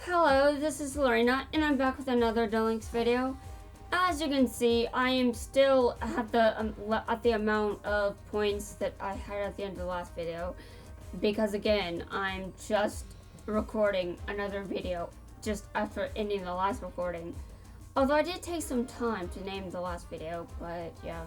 Hello, this is Lorena, and I'm back with another Duelist video. As you can see, I am still at the amount of points that I had at the end of the last video, because again, I'm just recording another video just after ending the last recording. Although I did take some time to name the last video, but yeah.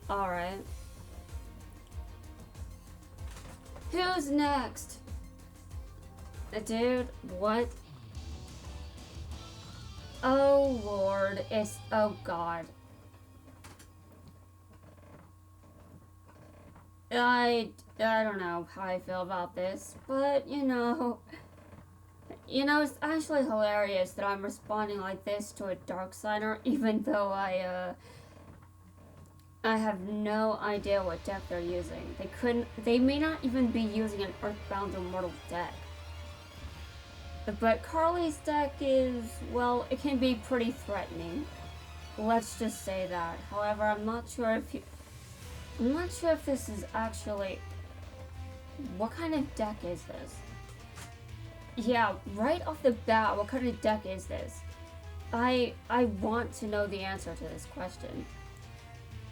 Alright. Who's next? Dude, what? Oh lord, oh god. I don't know how I feel about this, but you know, it's actually hilarious that I'm responding like this to a dark signer, even though I have no idea what deck they're using. They may not even be using an Earthbound Immortal deck. But Carly's deck is, well, it can be pretty threatening. Let's just say that. However, I'm not sure if this is actually... What kind of deck is this? Yeah, right off the bat, what kind of deck is this? I want to know the answer to this question.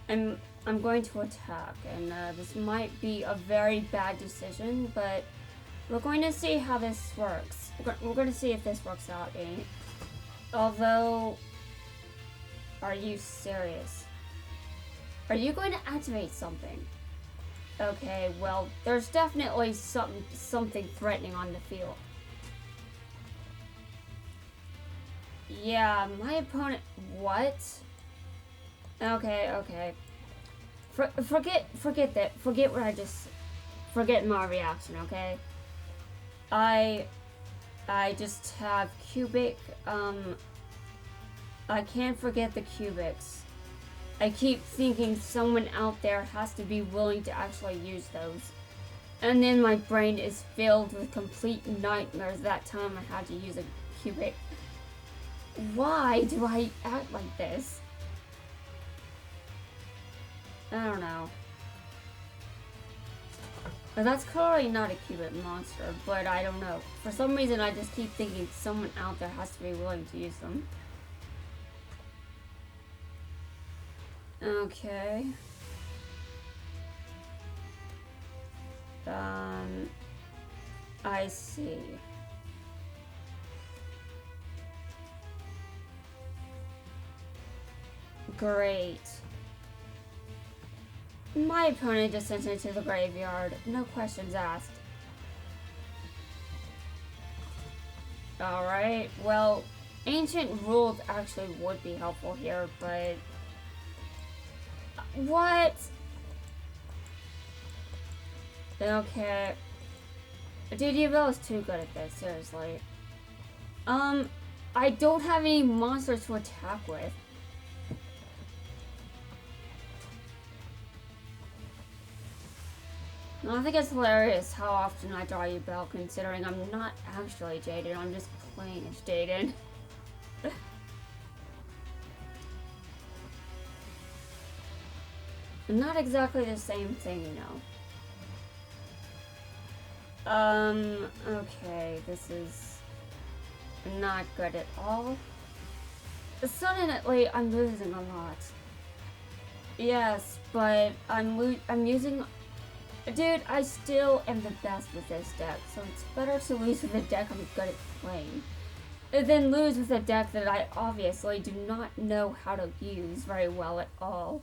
I'm going to attack, and this might be a very bad decision, but we're going to see how this works. We're going to see if this works out, eh? Although, are you serious? Are you going to activate something? Okay, well, there's definitely something threatening on the field. Yeah, my opponent... What? Okay. Forget that. Forget what I just... Forget my reaction, okay? I just have cubic, I can't forget the cubics. I keep thinking someone out there has to be willing to actually use those. And then my brain is filled with complete nightmares that time I had to use a cubic. Why do I act like this? I don't know. That's clearly not a cubic monster, but I don't know. For some reason, I just keep thinking someone out there has to be willing to use them. Okay. I see. Great. My opponent just sent it to the graveyard. No questions asked. Alright, well, ancient rules actually would be helpful here, but... What? Okay. Dude, Yubel is too good at this, seriously. I don't have any monsters to attack with. I think it's hilarious how often I draw you Bell, considering I'm not actually Jaden, I'm just playing as Jaden. Not exactly the same thing, you know. Okay, this is not good at all. Suddenly, I'm losing a lot. Yes, but I'm using... Dude, I still am the best with this deck, so it's better to lose with a deck I'm good at playing than lose with a deck that I obviously do not know how to use very well at all.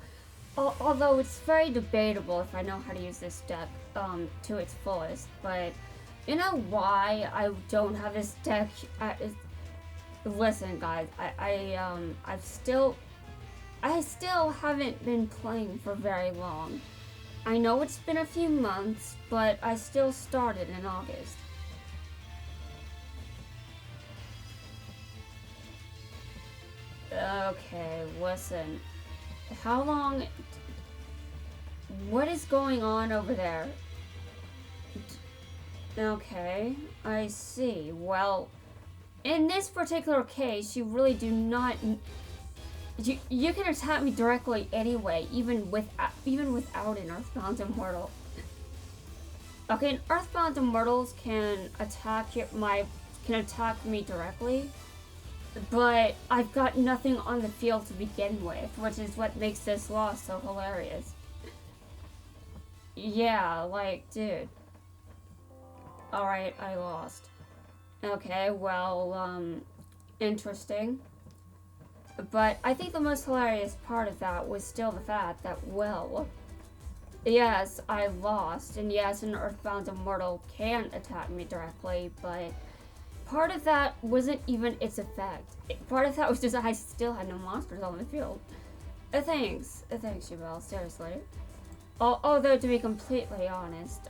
Although it's very debatable if I know how to use this deck to its fullest, but you know why I don't have this deck? Listen, guys, I still haven't been playing for very long. I know it's been a few months, but I still started in August. Okay, listen. How long... What is going on over there? Okay, I see. Well, in this particular case, you really do not... You can attack me directly anyway, even without an Earthbound Immortal. Okay, Earthbound Immortals can attack my can attack me directly, but I've got nothing on the field to begin with, which is what makes this loss so hilarious. Yeah, like, dude. Alright, I lost. Okay, well, interesting. But I think the most hilarious part of that was still the fact that, well, yes, I lost, and yes, an Earthbound Immortal can attack me directly, but part of that wasn't even its effect. Part of that was just I still had no monsters on the field. Thanks, Shabelle, seriously. Although, to be completely honest,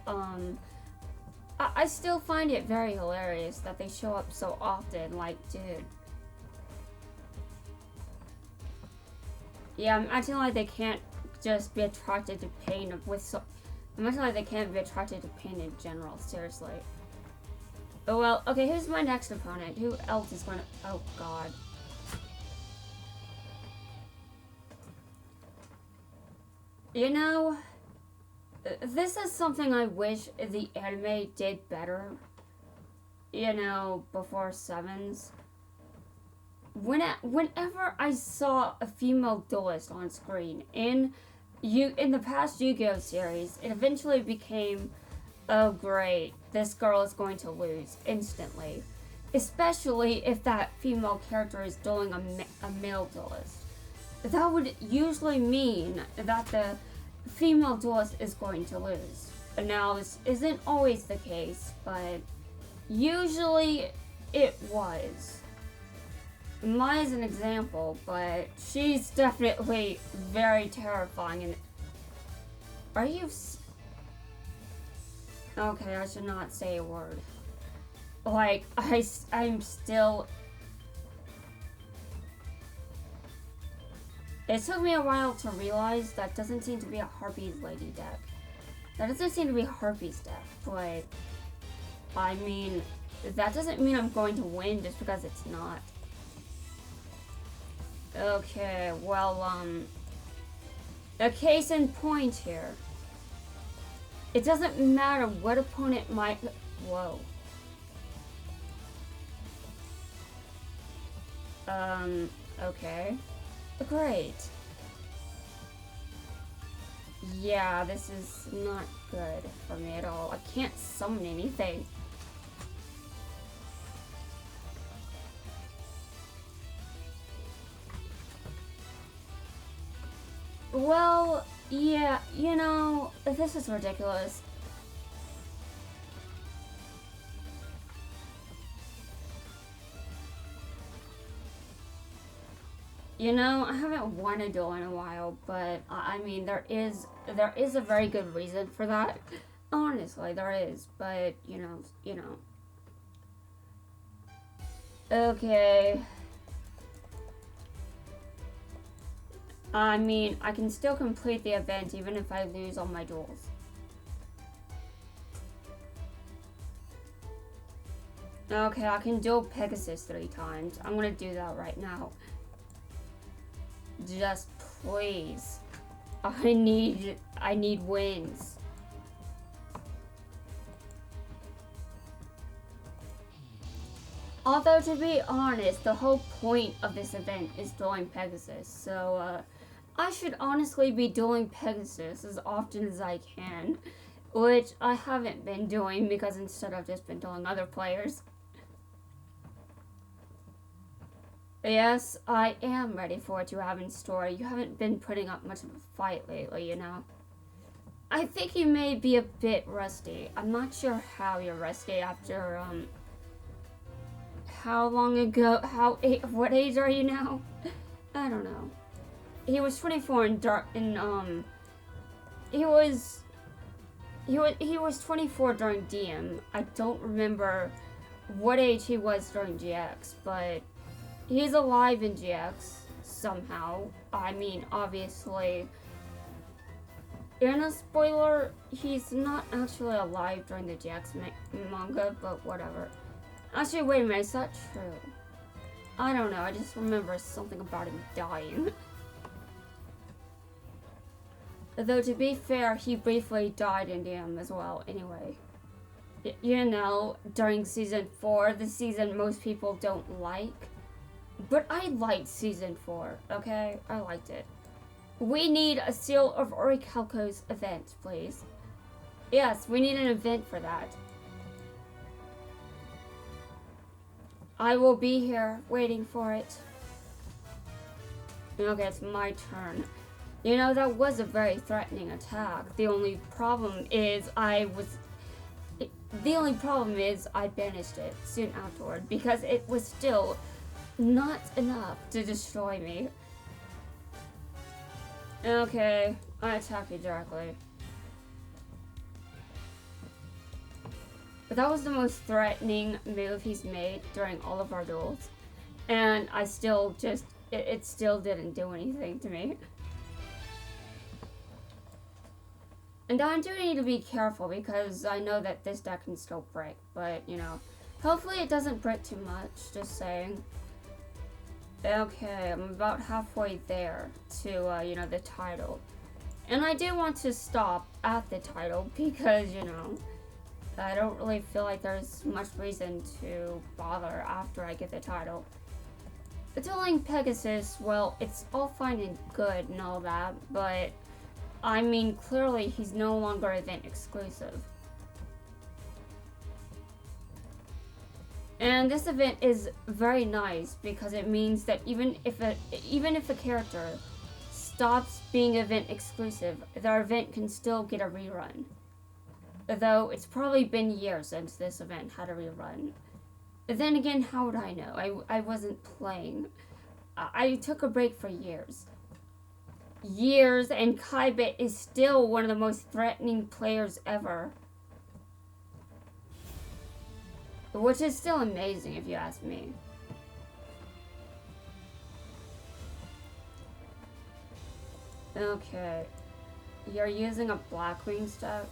I still find it very hilarious that they show up so often, like, dude. Yeah, I'm acting like they can't just be attracted to pain I'm acting like they can't be attracted to pain in general, seriously. Oh well, okay, who's my next opponent? Who else is gonna... Oh god. You know, this is something I wish the anime did better, you know, before Sevens. Whenever I saw a female duelist on screen in the past Yu-Gi-Oh series, it eventually became, oh great, this girl is going to lose instantly. Especially if that female character is dueling a male duelist. That would usually mean that the female duelist is going to lose. Now, this isn't always the case, but usually it was. Maya's an example, but she's definitely very terrifying. And are you... Okay, I should not say a word. Like, I'm still... It took me a while to realize that doesn't seem to be a Harpy's Lady deck. That doesn't seem to be a Harpy's deck, but... I mean, that doesn't mean I'm going to win just because it's not. Okay, well, a case in point here. It doesn't matter what opponent might... Whoa. Okay. Great. Yeah, this is not good for me at all. I can't summon anything. Well, yeah, you know, this is ridiculous. You know, I haven't won a duel in a while, but I mean, there is a very good reason for that. Honestly, there is, but you know. Okay. I mean, I can still complete the event even if I lose all my duels. Okay, I can duel Pegasus 3 times. I'm gonna do that right now. Just please. I need wins. Although, to be honest, the whole point of this event is dueling Pegasus, so, I should honestly be dueling Pegasus as often as I can, which I haven't been doing because instead I've just been dueling other players. Yes, I am ready for what you have in store. You haven't been putting up much of a fight lately, you know. I think you may be a bit rusty. I'm not sure how you're rusty after, how long ago, what age are you now? I don't know. He was 24 he was 24 during DM. I don't remember what age he was during GX, but he's alive in GX somehow. I mean, obviously, in a spoiler, he's not actually alive during the GX manga, but whatever. Actually, wait a minute, is that true? I don't know, I just remember something about him dying. Though, to be fair, he briefly died in DM as well, anyway. You know, during season 4, the season most people don't like. But I liked season 4, okay? I liked it. We need a Seal of Orichalco's event, please. Yes, we need an event for that. I will be here waiting for it. Okay, it's my turn. You know, that was a very threatening attack. The only problem is I banished it soon afterward because it was still not enough to destroy me. Okay, I attack you directly. But that was the most threatening move he's made during all of our duels. And I still just, it still didn't do anything to me. And I do need to be careful because I know that this deck can still break. But, you know, hopefully it doesn't break too much, just saying. Okay, I'm about halfway there to, you know, the title. And I do want to stop at the title because, you know, I don't really feel like there's much reason to bother after I get the title. Dueling Pegasus, well, it's all fine and good and all that, but I mean, clearly he's no longer event exclusive. And this event is very nice because it means that even if a character stops being event exclusive, their event can still get a rerun. Though it's probably been years since this event had a rerun. Then again, how would I know? I wasn't playing. I took a break for years. Years, and Kaibit is still one of the most threatening players ever. Which is still amazing if you ask me. Okay. You're using a Blackwing step?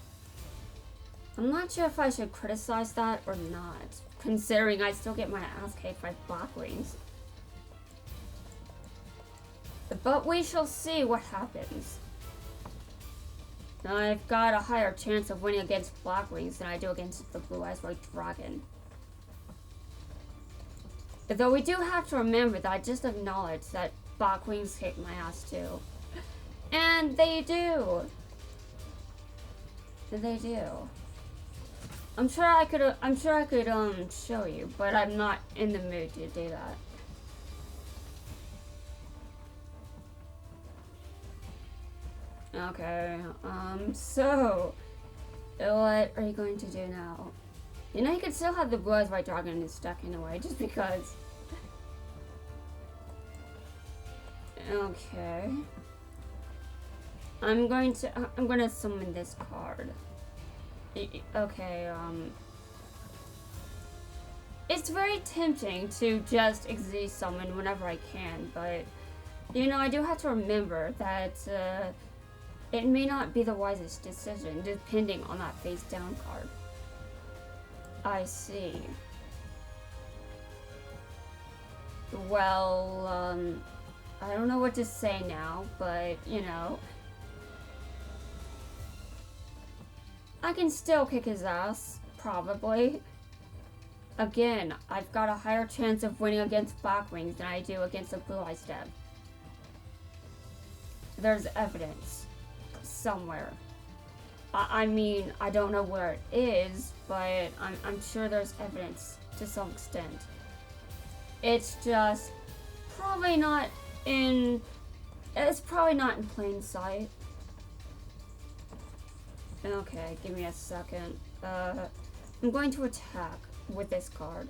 I'm not sure if I should criticize that or not, considering I still get my ass kicked by Blackwings. But we shall see what happens. Now, I've got a higher chance of winning against Blackwings than I do against the Blue Eyes White Dragon. Though we do have to remember that I just acknowledged that Blackwings kick my ass too. And they do! They do. I'm sure I could show you, but I'm not in the mood to do that. Okay, so what are you going to do now? You know, you could still have the Blue Eyes White Dragon in his deck in a way, just because. Okay. I'm gonna summon this card. Okay, it's very tempting to just Xyz summon whenever I can, but, you know, I do have to remember that, it may not be the wisest decision, depending on that face down card. I see. Well, I don't know what to say now, but, you know, I can still kick his ass, probably. Again, I've got a higher chance of winning against Blackwings than I do against a Blue Eyes deck. There's evidence. Somewhere. I mean, I don't know where it is, but I'm sure there's evidence to some extent. It's just probably not in... It's probably not in plain sight. Okay, give me a second. I'm going to attack with this card.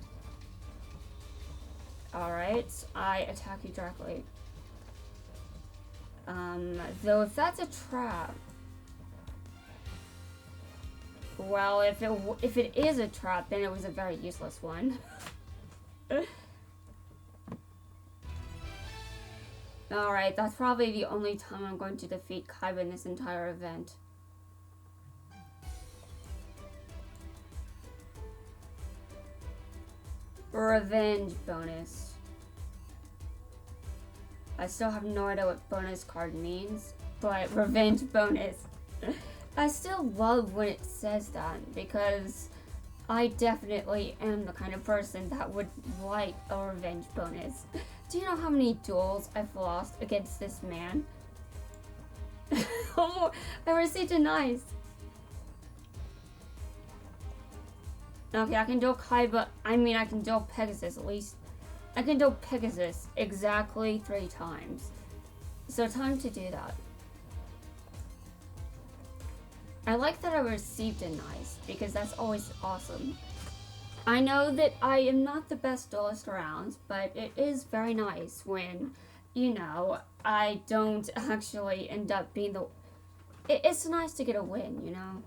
Alright, I attack you directly. Though if that's a trap... Well, if it is a trap, then it was a very useless one. Alright, that's probably the only time I'm going to defeat Kaiba in this entire event. Revenge bonus. I still have no idea what bonus card means, but revenge bonus. I still love when it says that because I definitely am the kind of person that would like a revenge bonus. Do you know how many duels I've lost against this man? Oh, I received a nice. Okay, I can duel Kaiba. I mean, I can duel Pegasus at least. I can duel Pegasus exactly 3 times. So time to do that. I like that I received a nice, because that's always awesome. I know that I am not the best duelist around, but it is very nice when, you know, I don't actually end up being the... It's nice to get a win, you know?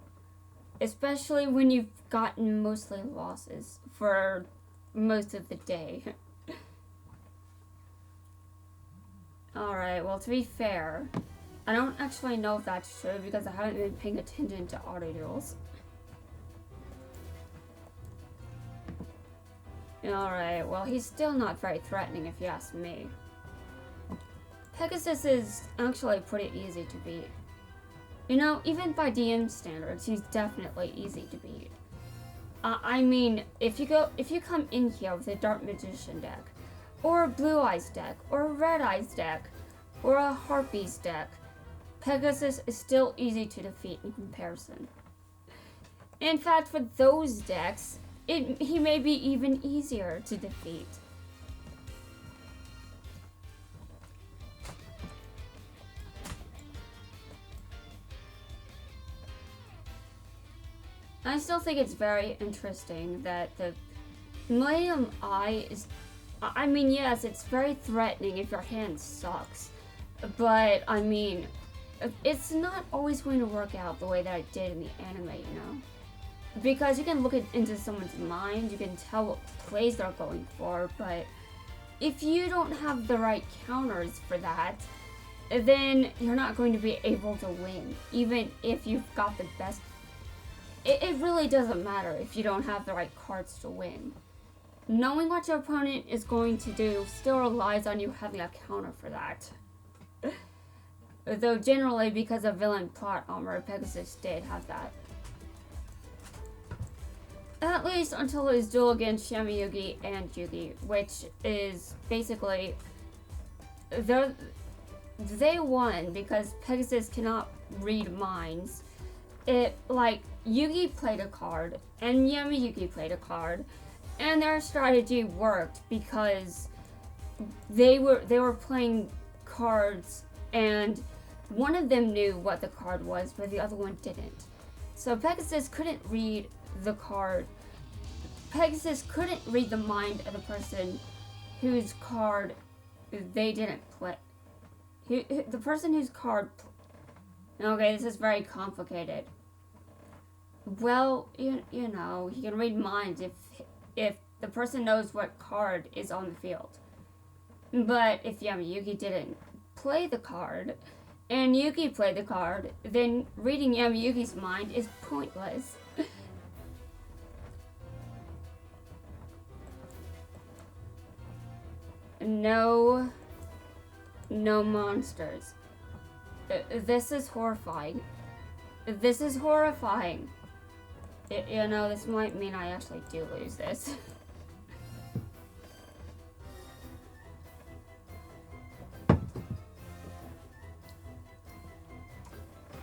Especially when you've gotten mostly losses for most of the day. Alright, well, to be fair, I don't actually know if that's true because I haven't been paying attention to auto duels. Alright, well, he's still not very threatening if you ask me. Pegasus is actually pretty easy to beat. You know, even by DM standards, he's definitely easy to beat. I mean, if you come in here with a Dark Magician deck, or a Blue Eyes deck, or a Red Eyes deck, or a Harpies deck, Pegasus is still easy to defeat in comparison. In fact, for those decks, he may be even easier to defeat. I still think it's very interesting that the Millennium Eye is... I mean, yes, it's very threatening if your hand sucks. But, I mean, it's not always going to work out the way that I did in the anime, you know? Because you can look into someone's mind, you can tell what plays they're going for, but if you don't have the right counters for that, then you're not going to be able to win, even if you've got the best. It really doesn't matter if you don't have the right cards to win. Knowing what your opponent is going to do still relies on you having a counter for that. Though generally, because of villain plot armor, Pegasus did have that. At least until his duel against Yugi and Yugi, which is basically... They won because Pegasus cannot read minds. Yugi played a card, and Yugi played a card, and their strategy worked because they were playing cards, and one of them knew what the card was, but the other one didn't. So Pegasus couldn't read the card. Pegasus couldn't read the mind of the person whose card they didn't play. The person whose card... Okay, this is very complicated. Well, you know, he can read minds if the person knows what card is on the field. But if Yugi didn't play the card, and Yugi played the card, then reading Yugi's mind is pointless. No monsters. This is horrifying. This is horrifying. You know, this might mean I actually do lose this.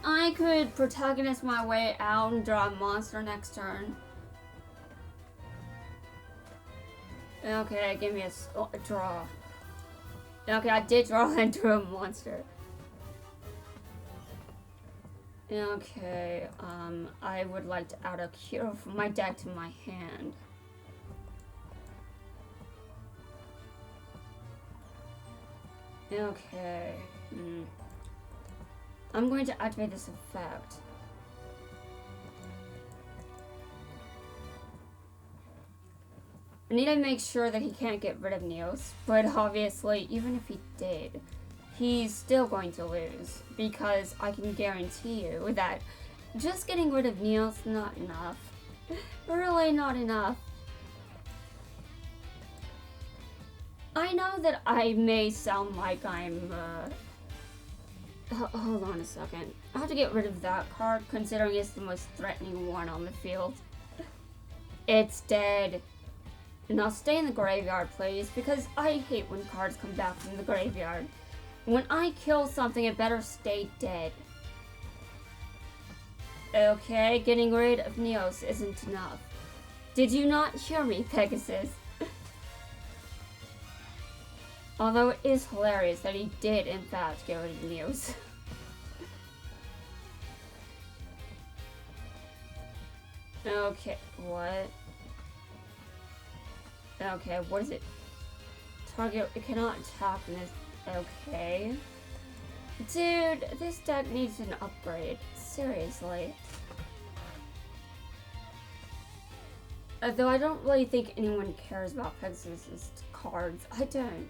I could protagonist my way out and draw a monster next turn. Okay, give me a draw. Okay, I did draw into a monster. Okay, I would like to add a cure from my deck to my hand. Okay. I'm going to activate this effect. I need to make sure that he can't get rid of Neos, but obviously, even if he did, he's still going to lose, because I can guarantee you that just getting rid of Neos is not enough. Really not enough. I know that I may sound like I'm, hold on a second. I have to get rid of that card, considering it's the most threatening one on the field. It's dead. Now stay in the graveyard, please, because I hate when cards come back from the graveyard. When I kill something, it better stay dead. Okay, getting rid of Neos isn't enough. Did you not hear me, Pegasus? Although it is hilarious that he did, in fact, get rid of Neos. Okay, what? Okay, what is it? Target, it cannot attack in this. Okay. Dude, this deck needs an upgrade. Seriously. Though I don't really think anyone cares about Pegasus' cards. I don't.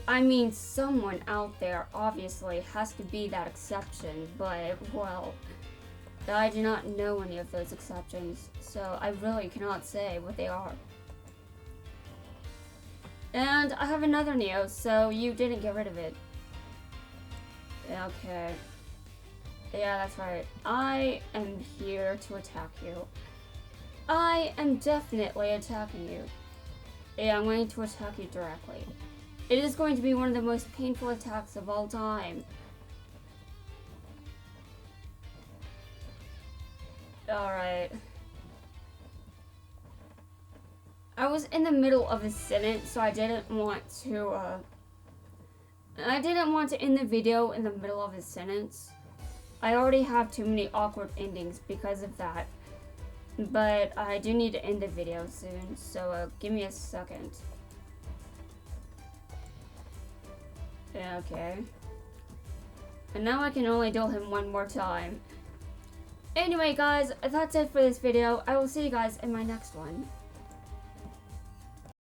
I mean, someone out there obviously has to be that exception, but, well, I do not know any of those exceptions, so I really cannot say what they are. And I have another Neo, so you didn't get rid of it. Okay. Yeah, that's right. I am here to attack you. I am definitely attacking you. Yeah, I'm going to attack you directly. It is going to be one of the most painful attacks of all time. Alright. I was in the middle of a sentence, so I didn't want to end the video in the middle of a sentence. I already have too many awkward endings because of that. But I do need to end the video soon, so give me a second. Okay. And now I can only duel him one more time. Anyway, guys, that's it for this video. I will see you guys in my next one.